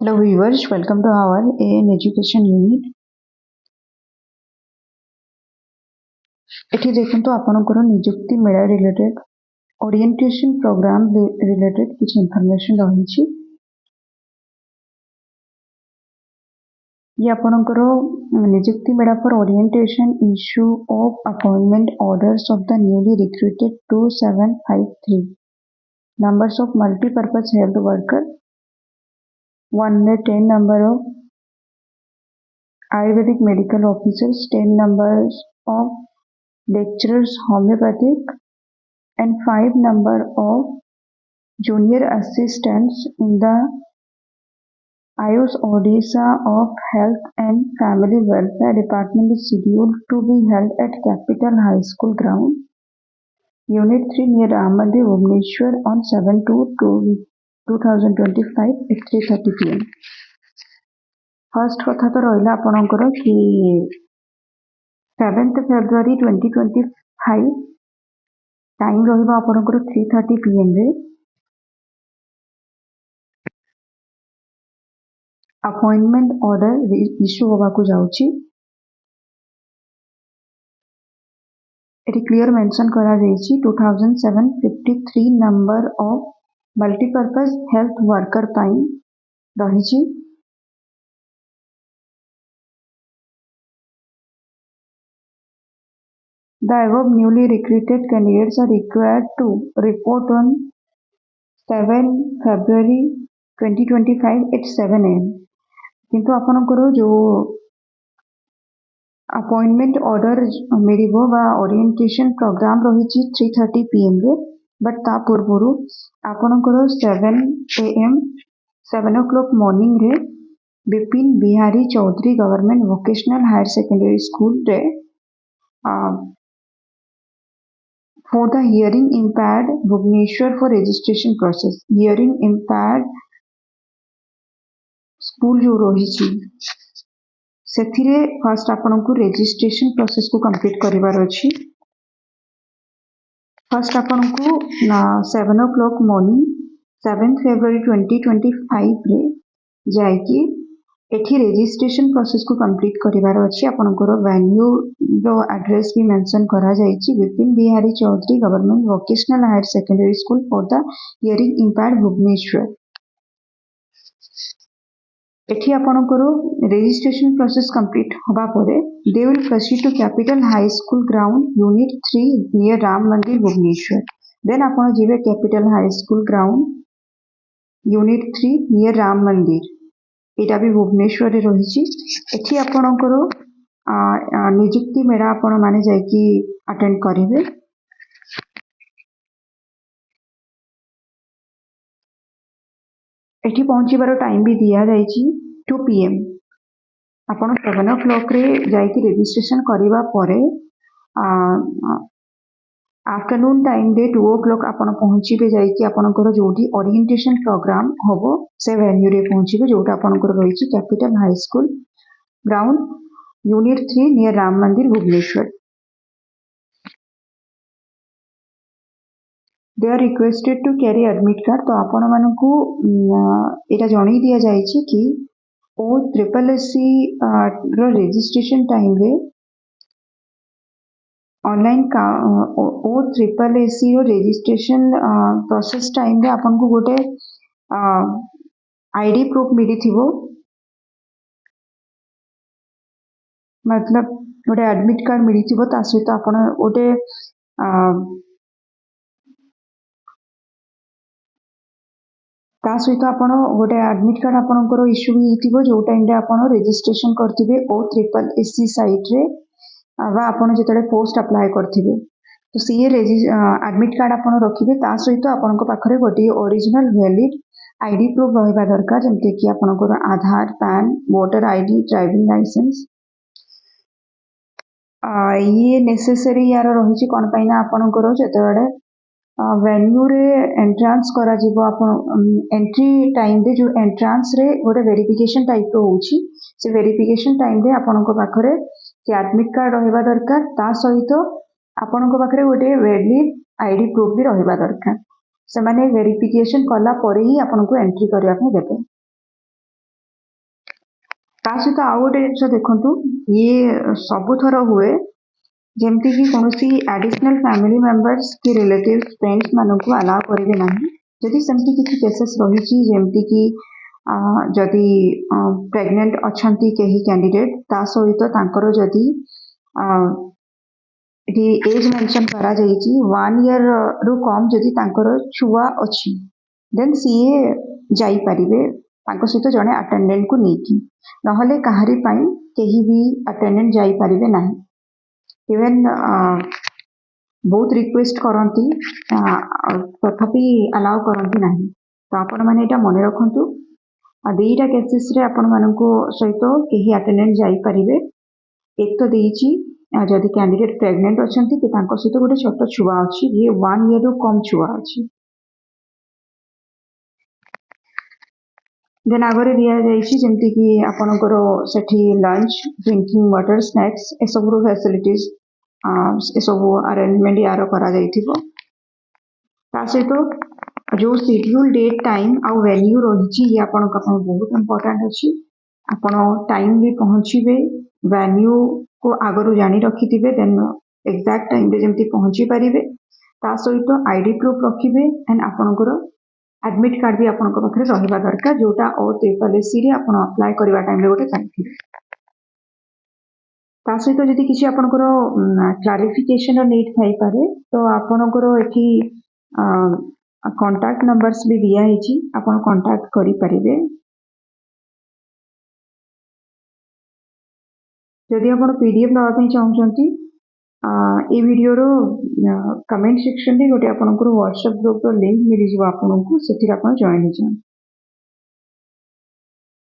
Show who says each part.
Speaker 1: Hello viewers, welcome to our AN Education Unit. एठी देखंतु आपनकर नियुक्ति मेला रिलेटेड ओरिएंटेशन प्रोग्राम रिलेटेड कुछ इंफॉर्मेशन रही। ये आपनकर नियुक्ति मेला for orientation issue of appointment orders of the newly recruited 2753 numbers of multi-purpose health worker, 110 number of Ayurvedic medical officers, 10 numbers of lecturers homeopathic, and 5 number of junior assistants in the IOS Odisha of Health and Family Welfare Department is scheduled to be held at Capital High School ground, Unit 3 near Ram Mandir, Bhubaneswar on 7/2/2025 at 3:30 PM. First कथा तो रहा आपणकर कि 7th February 2025 time रहा आपणकर 3:30 PM रे appointment order issue होगा जाउची। एटी क्लियर मेंशन करा जाइछि 2753 number of multipurpose health worker पाइन रहिछि। The above newly recruited candidates are required to report on 7 February 2025 at 7 AM. किंतु आपनकर जो अपॉइंटमेंट ऑर्डर मिलिबो बा ओरिएंटेशन प्रोग्राम रही 3:30 PM रे, बट ता पूर्व आपनकर 7 AM 7 o'clock मॉर्निंग रे Vipin Bihari Chaudhary government vocational higher secondary school रे for the hearing impaired Bhubaneswar for registration process. Hearing impaired school जो रही से फर्स्ट आपन को रजिस्ट्रेशन प्रोसेस को कंप्लीट करिवार अछि। फर्स्ट आपन को 7 o'clock मॉर्निंग 7th February 2025 रे जाइकी एठी रजिस्ट्रेशन प्रोसेस को कंप्लीट करिवार अछि। आपनकर वेन्यू रो एड्रेस भी मेंशन करा जाइछि Bipin Bihari Chaudhary government vocational higher secondary school for the hearing impaired Bhubaneswar. एठी आपनकर रजिस्ट्रेशन प्रोसेस कंप्लीट होबा परे they will proceed to capital high school ground unit 3 near Ram Mandir Bhubaneswar. Then आपण जिवे capital high school ground unit 3 near Ram Mandir, एटा भी भुवनेश्वर रे रहिछि। एठी आपनकर नियुक्ति मेला आपण माने जायकी अटेंड करिवे। एठी पहुंचीबार टाइम भी दिया जाइछि 2 PM। आपण 7 o'clock रे जाइकी रजिस्ट्रेशन करिवा परे आफ्टरनून टाइम दे 2 o'clock आपण पहुंचीबे जाइकी आपनकर जोठी ओरिएंटेशन प्रोग्राम होबो से वेन्यू रे पहुंचीबे जोटा आपनकर रहिछि capital high school ground unit 3 near Ram Mandir Bhubaneswar. They are requested to carry admit card. तो आपण मानकू एटा जणाई दिया जाइछि कि OSSC रो रजिस्ट्रेशन टाइम रे ऑनलाइन OSSC रो रजिस्ट्रेशन प्रोसेस टाइम रे आपन को गोटे आईडी प्रूफ मिली थिबो, मतलब गोटे एडमिट कार्ड मिली थिबो ता सहित आपन गोटे ता सहित आपण गोटे एडमिट कार्ड आपनकर इश्यू हिथिबो जो टाइम रे आपण रजिस्ट्रेशन करथिबे OSSC साइट रे बा आपण जेतले पोस्ट अप्लाई करथिबे तो सी एडमिट कार्ड आपण रखिबे। ता सहित आपण को पाखरे गोटे ओरिजिनल वैलिड आईडी प्रूफ रहबा दरकार, जेमते कि आपनकर Aadhaar, PAN, voter ID, driving licence. ये नेसेसरी यार रहिछि कोन पैना आपनकर जेतले वेन्यू रे एंट्रांस करा जिवो आपण एंट्री टाइम रे जो एंट्रांस रे गोटे वेरिफिकेशन टाइप रो होछि से वेरिफिकेशन टाइम रे आपण को पाखरे से एडमिट कार्ड रहबा दरकार। ता सहित आपण को पाखरे गोटे वैलिड आईडी प्रूफ भी रहबा दरकार। से माने वेरिफिकेशन कला परे ही आपण को एंट्री करिया पे देबे। सहित आउ गोटे जिन देखु ये सबुथर हुए जमती कि कौन एडिशनल फैमिली मेंबर्स कि रिलेटिव्स फ्रेंड्स मानक अलाउ करेंगे ना जदि सेमती किसी केसेस रही जमती कि जदि प्रेग्नेंट अच्छा कहीं कैंडिडेट ता सहित तांकर जदि एज मेंशन करा जाइए 1 ईयर रु कम जदि तांकर छुआ अच्छी देन सीए जाई परिबे तांको सहित जड़े अटेंडेंट को लेकिन नहले कहारी पाई कहीं भी अटेंडेंट जाई परिबे नहीं इवेन बहुत रिक्वेस्ट करती तथापि अलाउ करती ना तो आपण मैंने यहाँ मन रखु दुईटा केसेस रे आपण मानक सहित कहीं अटेंडेंट जाई परिबे एक तो देइची जदि कैंडिडेट प्रेग्नेंट अच्छा कि सहित गोटे छोट छुआ अच्छी ये 1 ईयर रु कम छुआ अच्छी देन आगे दि जमती कि आपणकर सेठी लंच ड्रिंकिंग वाटर स्नैक्स ए सब फैसिलिटीज ए सब अरेंजमेंट यार करा जाइथिबो सहित जो शेड्यूल डेट टाइम आउ वेन्यू रही ये आपण बहुत इंपोर्टेंट अच्छी आपण टाइम भी पहुँचे वेन्यू को आगु जानी रखिथे देन एक्जाक्ट टाइम जमी पहुँची पारे सहित आईडी प्रूफ रखिए एंड आपणकर एडमिट कार्ड भी आपन पाखे रहा दरकार जोटा OTPLSC रे आपण अप्लाई करबा टाइम रे गोटे चाहिए ता सहित जदि किसी आपनकर क्लारिफिकेशन नीड थाई पारे तो आपनकर एठी कांटेक्ट नंबर्स भी दिया है आपन कांटेक्ट करि परिबे जदि आपण पीडीएफ लगा पई चाहउचंती ए वीडियो रो कमेंट सेक्शन रे गोटे आपनकर व्हाट्सएप ग्रुप रो लिंक मिली जिवो आपनको सेठी आपन जॉइन हो जान